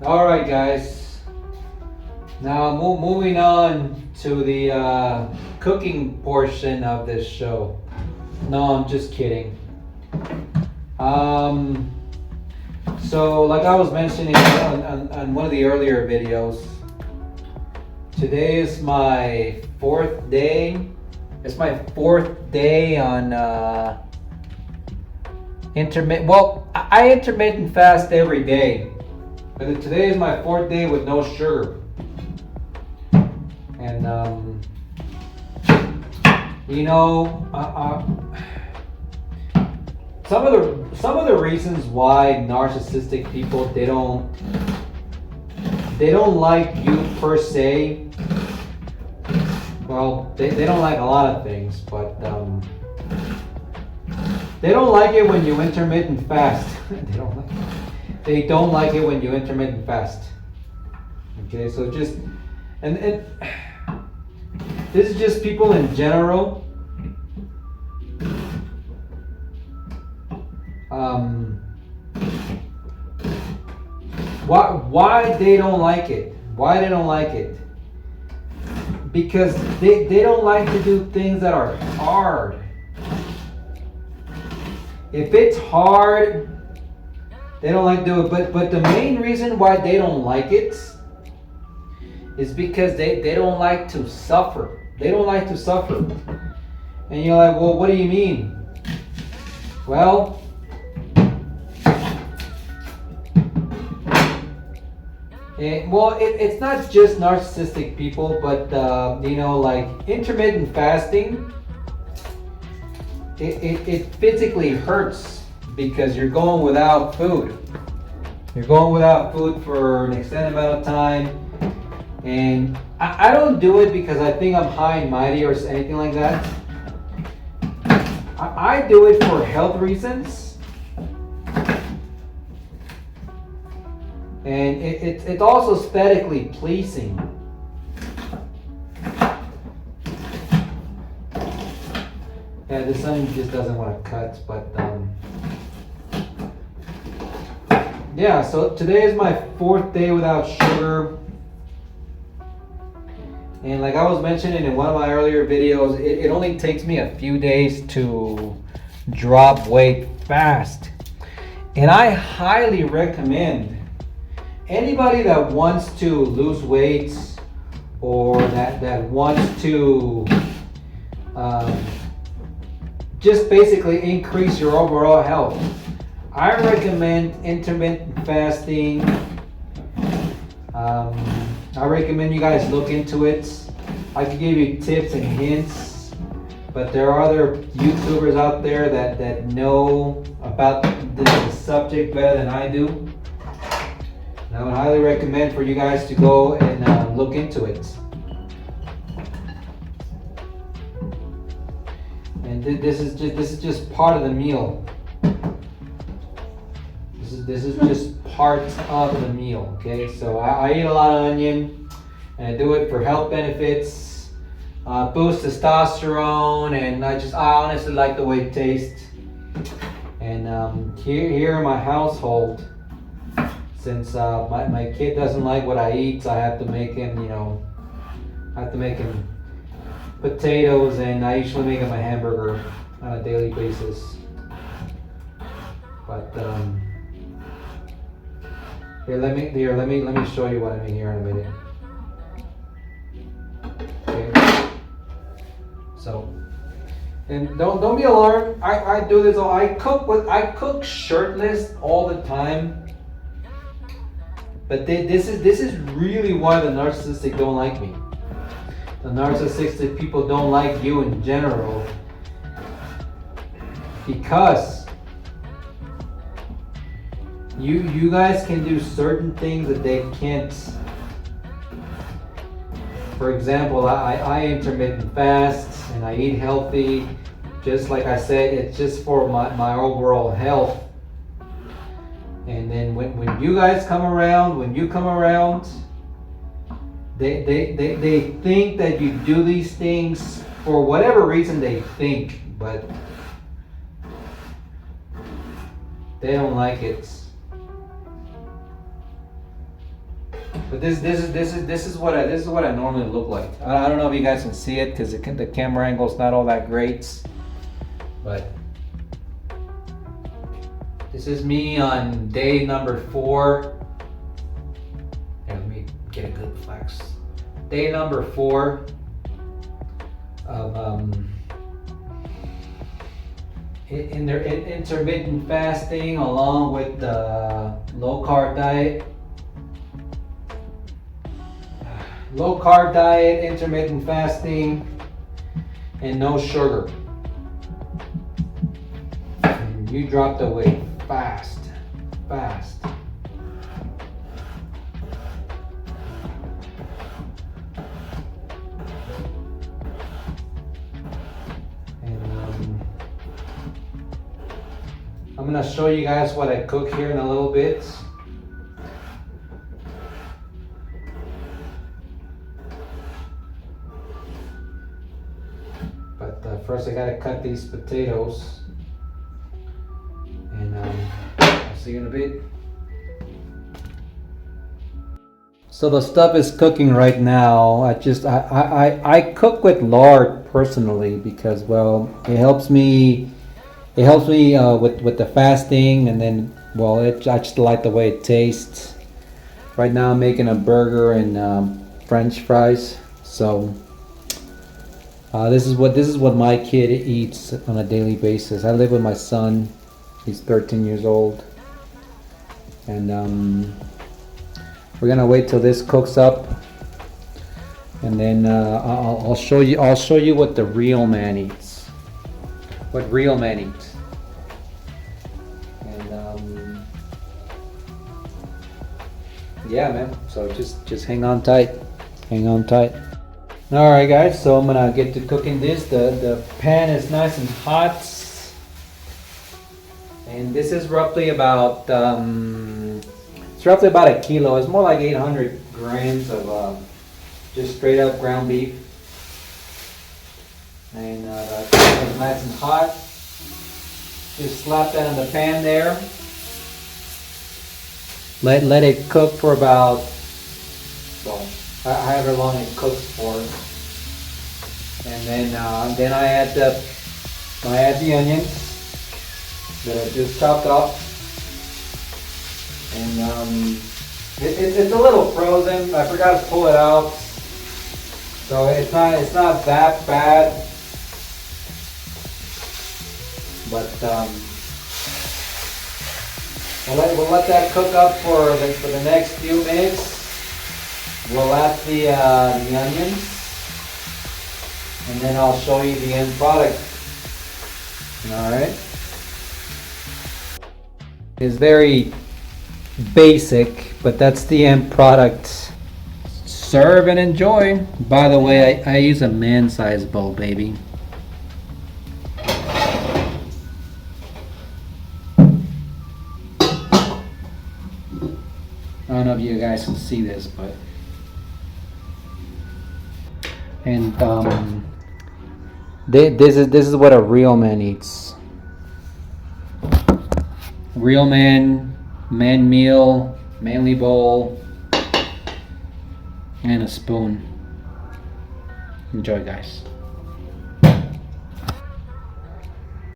All right, guys. Now moving on to the cooking portion of this show. No, I'm just kidding. Um, so, like I was mentioning on one of the earlier videos, today is my fourth day. It's my fourth day on intermittent. Well, I intermittent fast every day, but today is my fourth day with no sugar. And you know, some of the reasons why narcissistic people they don't like you per se. Well, they don't like a lot of things, but they don't like it when you intermittent fast. They don't like it when you intermittent fast. Okay, so just and this is just people in general. Why they don't like it? Why they don't like it? Because they don't like to do things that are hard. If it's hard, they don't like to do it. But the main reason why they don't like it is because they don't like to suffer. They don't like to suffer. And you're like, well, what do you mean? Well, it's not just narcissistic people, but you know, like intermittent fasting, it physically hurts because you're going without food. You're going without food for an extended amount of time, and I don't do it because I think I'm high and mighty or anything like that. I do it for health reasons. And it's also aesthetically pleasing. Yeah, the sun just doesn't want to cut, but yeah, so today is my fourth day without sugar. And like I was mentioning in one of my earlier videos, it only takes me a few days to drop weight fast. And I highly recommend anybody that wants to lose weight or that wants to just basically increase your overall health. I recommend intermittent fasting. I recommend you guys look into it. I can give you tips and hints, but there are other YouTubers out there that know about the subject better than I do. And I would highly recommend for you guys to go and look into it. And this is just part of the meal. This is just part of the meal. Okay, so I eat a lot of onion, and I do it for health benefits, boost testosterone, and I honestly like the way it tastes. And here in my household, since my kid doesn't like what I eat, so I have to make him, potatoes, and I usually make him a hamburger on a daily basis. But let me show you what I mean here in a minute. Okay. So, and don't be alarmed. I do this. I cook shirtless all the time. But this is really why the narcissistic don't like me. The narcissistic people don't like you in general, because you guys can do certain things that they can't. For example, I intermittent fast and I eat healthy. Just like I said, it's just for my overall health. And then when you guys come around, they think that you do these things for whatever reason they think, but they don't like it. But this is what I normally look like. I don't know if you guys can see it because the camera angle is not all that great, but this is me on day number 4. And let me get a good flex. Day number 4 of intermittent fasting along with the low carb diet. Low carb diet, intermittent fasting, and no sugar. And you drop the weight fast. And I'm gonna show you guys what I cook here in a little bit. But first I gotta cut these potatoes, and I'll see you in a bit. So the stuff is cooking right now. I cook with lard personally because, well, it helps me with the fasting, and then, well, I just like the way it tastes. Right now I'm making a burger and French fries. So this is what my kid eats on a daily basis. I live with my son. He's 13 years old, and we're gonna wait till this cooks up, and then I'll show you what the real man eats. What real men eat. And yeah, man. So just hang on tight. All right, guys. So I'm gonna get to cooking this. The pan is nice and hot, and this is roughly about a kilo. It's more like 800 grams of just straight up ground beef. And the pan is nice and hot. Just slap that in the pan there. Let it cook for about, well, however long it cooks for. And then I add the onions that I just chopped up. And it's a little frozen. I forgot to pull it out, so it's not that bad. But we'll let that cook up for the next few minutes. We'll add the onions, and then I'll show you the end product. All right. It's very basic, but that's the end product. Serve and enjoy. By the way, I use a man-sized bowl, baby. I don't know if you guys can see this, but this is what a real man eats. Real man meal, manly bowl, and a spoon. Enjoy, guys.